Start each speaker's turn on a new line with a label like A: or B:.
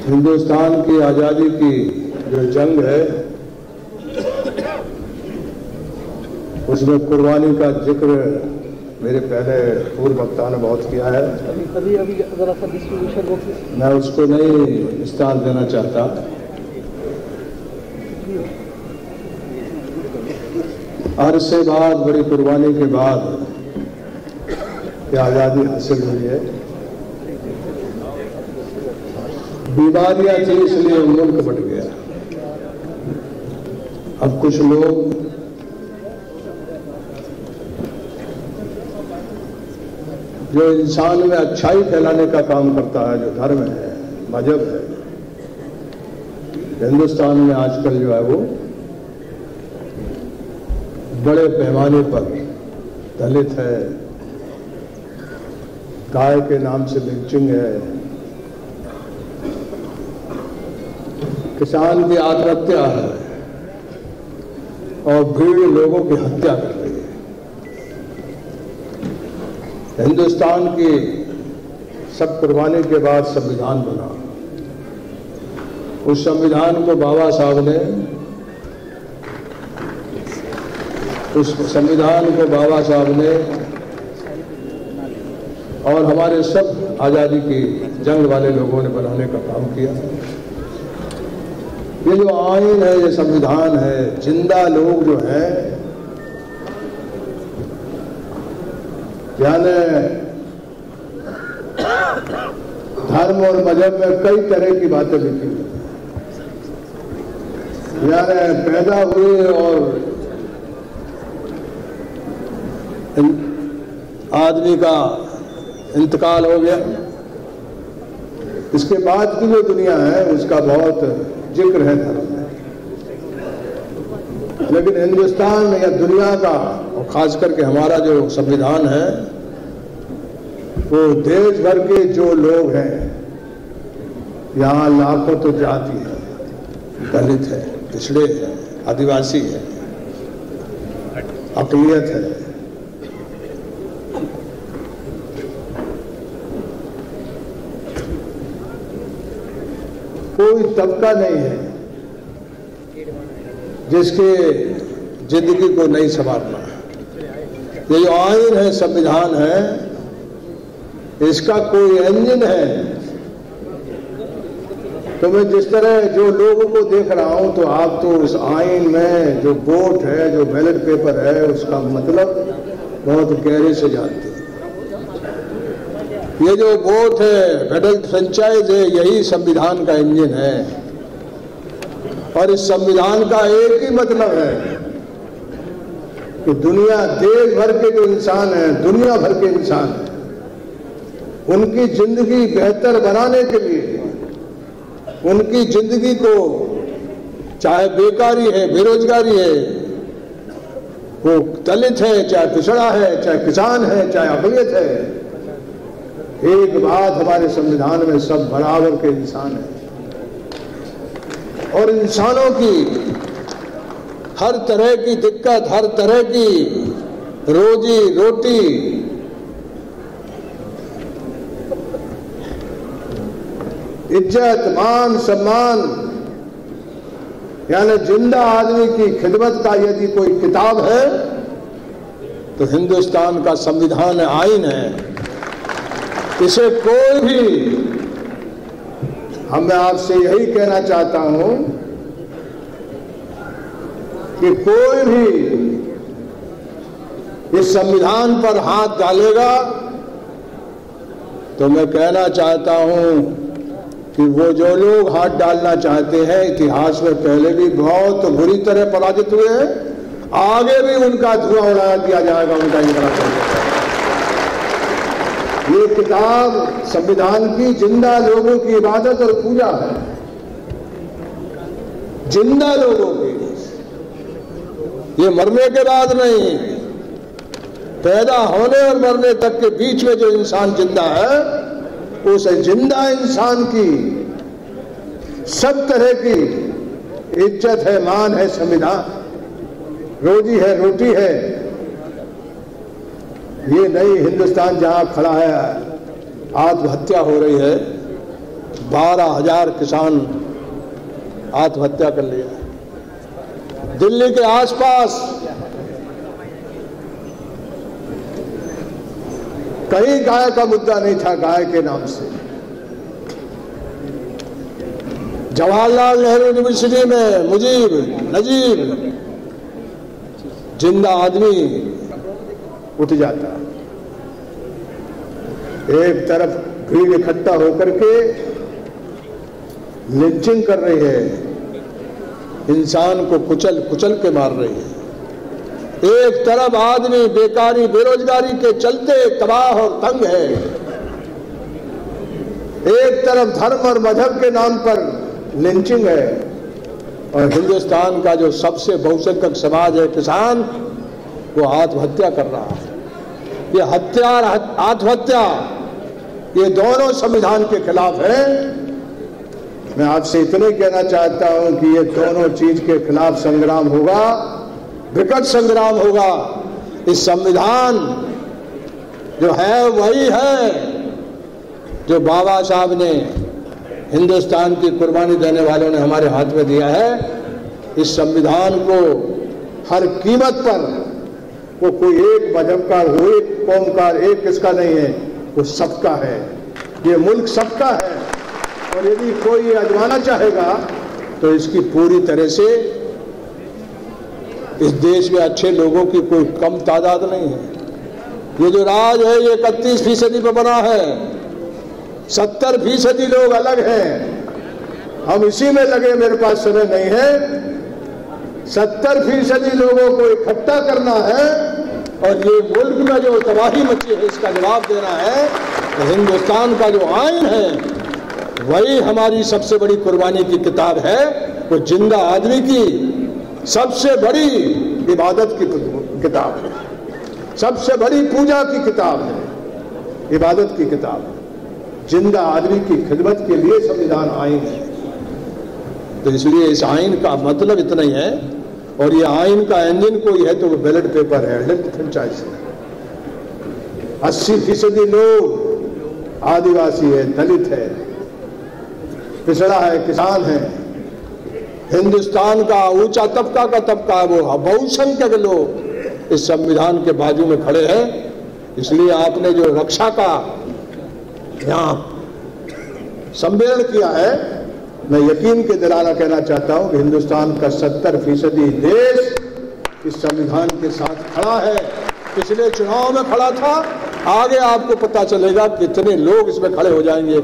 A: हिंदुस्तान की आज़ादी की जो जंग है उसमें कुर्बानी का जिक्र मेरे पहले पूर्व वक्ता ने बहुत किया है।
B: अभी जरा सा डिस्ट्रीब्यूशन
A: मैं उसको नहीं विस्तार देना चाहता। अरसे बाद, बड़ी कुर्बानी के बाद ये आज़ादी हासिल हुई है। बीमारियां थी इसलिए मुल्क बट गया। अब कुछ लोग जो इंसान में अच्छाई फैलाने का काम करता है, जो धर्म है, मजहब है, हिंदुस्तान में आजकल जो है वो बड़े पैमाने पर दलित है, गाय के नाम से लिंचिंग है, किसान की आत्महत्या है और भीड़ लोगों की हत्या कर रही है। हिंदुस्तान की सब कुर्बानी के बाद संविधान बना। उस संविधान को बाबा साहब ने और हमारे सब आज़ादी की जंग वाले लोगों ने बनाने का काम किया। ये जो आईन है, ये संविधान है, जिंदा लोग जो हैं, यानी धर्म और मजहब में कई तरह की बातें लिखी, यानी पैदा हुए और आदमी का इंतकाल हो गया, इसके बाद की जो दुनिया है उसका बहुत जिक्र है धर्म में। लेकिन हिंदुस्तान या दुनिया का और खास करके हमारा जो संविधान है वो देश भर के जो लोग हैं, यहाँ लाखों तो जाति है, दलित है, पिछड़े है, आदिवासी है, अक़लियत है, कोई तबका नहीं है जिसके जिंदगी को नहीं संवारना। ये जो आईन है, संविधान है, इसका कोई इंजन है। तो मैं जिस तरह जो लोगों को देख रहा हूं, तो आप तो उस आईन में जो वोट है, जो बैलेट पेपर है, उसका मतलब बहुत गहरे से जानते हैं। ये जो वोट है, फेडरल फ्रेंचाइज है, यही संविधान का इंजन है। और इस संविधान का एक ही मतलब है कि दुनिया, देश भर के जो इंसान हैं, दुनिया भर के इंसान हैं, उनकी जिंदगी बेहतर बनाने के लिए, उनकी जिंदगी को, चाहे बेकारी है, बेरोजगारी है, वो दलित है, चाहे पिछड़ा है, चाहे किसान है, चाहे अक़लियत है, एक बात हमारे संविधान में सब बराबर के इंसान हैं। और इंसानों की हर तरह की दिक्कत, हर तरह की रोजी रोटी, इज्जत, मान, सम्मान, यानी जिंदा आदमी की खिदमत का यदि कोई किताब है तो हिंदुस्तान का संविधान है, आईन है। इसे कोई भी, मैं आपसे यही कहना चाहता हूं कि कोई भी इस संविधान पर हाथ डालेगा तो मैं कहना चाहता हूं कि वो जो लोग हाथ डालना चाहते हैं, इतिहास में पहले भी बहुत बुरी तरह पराजित हुए हैं, आगे भी उनका धुआं उड़ा दिया जाएगा, उनका इंकरा कर दिया जाएगा। ये किताब संविधान की जिंदा लोगों की इबादत और पूजा है, जिंदा लोगों की। ये मरने के बाद नहीं, पैदा होने और मरने तक के बीच में जो इंसान जिंदा है, उस जिंदा इंसान की सब तरह की इज्जत है, मान है, संविधान, रोजी है, रोटी है। ये नहीं हिंदुस्तान जहां खड़ा है, आत्महत्या हो रही है, 12,000 किसान आत्महत्या कर लिया। दिल्ली के आसपास कहीं गाय का मुद्दा नहीं था। गाय के नाम से जवाहरलाल नेहरू यूनिवर्सिटी में मुजीब नजीब जिंदा आदमी उठ जाता। एक तरफ भीड़ इकट्ठा होकर के लिंचिंग कर रही है, इंसान को कुचल कुचल के मार रही है। एक तरफ आदमी बेकारी बेरोजगारी के चलते तबाह और तंग है। एक तरफ धर्म और मजहब के नाम पर लिंचिंग है, और हिंदुस्तान का जो सबसे बहुसंख्यक समाज है किसान, वो आत्महत्या कर रहा है। ये हत्या और आत्महत्या, ये दोनों संविधान के खिलाफ है। मैं आपसे इतने कहना चाहता हूं कि ये दोनों चीज के खिलाफ संग्राम होगा, विकट संग्राम होगा। इस संविधान जो है वही है जो बाबा साहब ने, हिंदुस्तान की कुर्बानी देने वालों ने हमारे हाथ में दिया है। इस संविधान को हर कीमत पर, वो कोई एक मजहब का, वो एक कौम का, एक किसका नहीं है, वो सबका है। ये मुल्क सबका है, और यदि कोई आजमाना चाहेगा तो इसकी पूरी तरह से इस देश में अच्छे लोगों की कोई कम तादाद नहीं है। ये जो राज है ये 31% पर बना है, 70% लोग अलग हैं। हम इसी में लगे, मेरे पास समय नहीं है। 70% लोगों को इकट्ठा करना है, और ये मुल्क में जो तबाही मची है इसका जवाब देना है। तो हिंदुस्तान का जो आइन है वही हमारी सबसे बड़ी कुर्बानी की किताब है। वो जिंदा आदमी की सबसे बड़ी इबादत की किताब है, सबसे बड़ी पूजा की किताब है, इबादत की किताब है। जिंदा आदमी की खिदमत के लिए संविधान आइन है। तो इसलिए इस आइन का मतलब इतना ही है, और ये आइन का इंजन कोई है तो वो बैलेट पेपर है, इलेक्ट फ्रेंचाइज है। 80% लोग आदिवासी है, दलित है, पिछड़ा है, किसान है। हिंदुस्तान का ऊंचा तबका का तबका है, वो बहुसंख्यक लोग इस संविधान के बाजू में खड़े हैं। इसलिए आपने जो रक्षा का यहाँ सम्मेलन किया है, मैं यकीन के दिलाना कहना चाहता हूं कि हिंदुस्तान का 70% देश इस संविधान के साथ खड़ा है। पिछले चुनाव में खड़ा था, आगे आपको पता चलेगा कितने लोग इसमें खड़े हो जाएंगे।